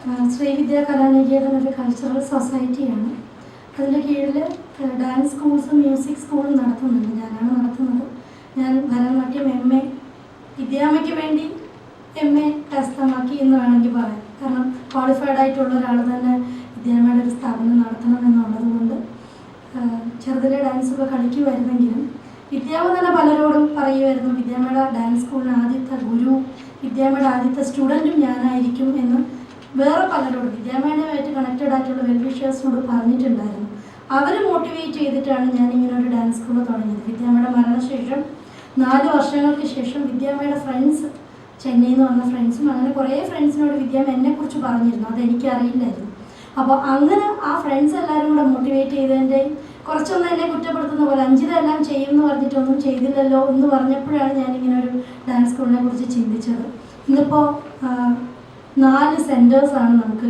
ശ്രീവിദ്യാ കലാനികേതൻ ഒരു കൾച്ചറൽ സൊസൈറ്റിയാണ്. അതിൻ്റെ കീഴിൽ ഡാൻസ് സ്കൂൾസും മ്യൂസിക് സ്കൂളും നടത്തുന്നുണ്ട്. ഞാനാണ് നടത്തുന്നത്. ഞാൻ ഭരതനാട്യം MA വിദ്യാമ്മയ്ക്ക് വേണ്ടി MA കരസ്ഥമാക്കി എന്ന് വേണമെങ്കിൽ പറയാം. കാരണം ക്വാളിഫൈഡ് ആയിട്ടുള്ള ഒരാൾ തന്നെ വിദ്യാമ്മയുടെ ഒരു സ്ഥാപനം നടത്തണം എന്നുള്ളത് കൊണ്ട് ചെറുതിലെ ഡാൻസൊക്കെ കളിക്കുമായിരുന്നെങ്കിലും വിദ്യാമ്മ തന്നെ പലരോടും പറയുമായിരുന്നു, വിദ്യാമ്മയുടെ ഡാൻസ് സ്കൂളിന് ആദ്യത്തെ ഗുരു, വിദ്യാമ്മയുടെ ആദ്യത്തെ സ്റ്റുഡൻറ്റും ഞാനായിരിക്കും എന്ന് വേറെ പലരോടും വിദ്യാമ്മയുമായിട്ട് കണക്റ്റഡ് ആയിട്ടുള്ള വെൽവിഷേഴ്സിനോട് പറഞ്ഞിട്ടുണ്ടായിരുന്നു. അവർ മോട്ടിവേറ്റ് ചെയ്തിട്ടാണ് ഞാനിങ്ങനെ ഒരു ഡാൻസ് സ്കൂൾ തുടങ്ങിയത്. വിദ്യാമ്മയുടെ മരണശേഷം 4 വർഷങ്ങൾക്ക് ശേഷം വിദ്യാമ്മയുടെ ഫ്രണ്ട്സ്, ചെന്നൈയിൽ നിന്ന് വന്ന ഫ്രണ്ട്സും അങ്ങനെ കുറേ ഫ്രണ്ട്സിനോട് വിദ്യാമ്മ എന്നെക്കുറിച്ച് പറഞ്ഞിരുന്നു. അതെനിക്കറിയില്ലായിരുന്നു. അപ്പോൾ അങ്ങനെ ആ ഫ്രണ്ട്സ് എല്ലാവരും കൂടെ മോട്ടിവേറ്റ് ചെയ്തതിൻ്റെയും കുറച്ചൊന്നും എന്നെ കുറ്റപ്പെടുത്തുന്ന പോലെ അഞ്ചിത എല്ലാം ചെയ്യുമെന്ന് പറഞ്ഞിട്ടൊന്നും ചെയ്തില്ലല്ലോ എന്ന് പറഞ്ഞപ്പോഴാണ് ഞാനിങ്ങനെ ഒരു ഡാൻസ് സ്കൂളിനെ കുറിച്ച് ചിന്തിച്ചത്. ഇന്നിപ്പോൾ 4 സെൻറ്റേഴ്സാണ് നമുക്ക്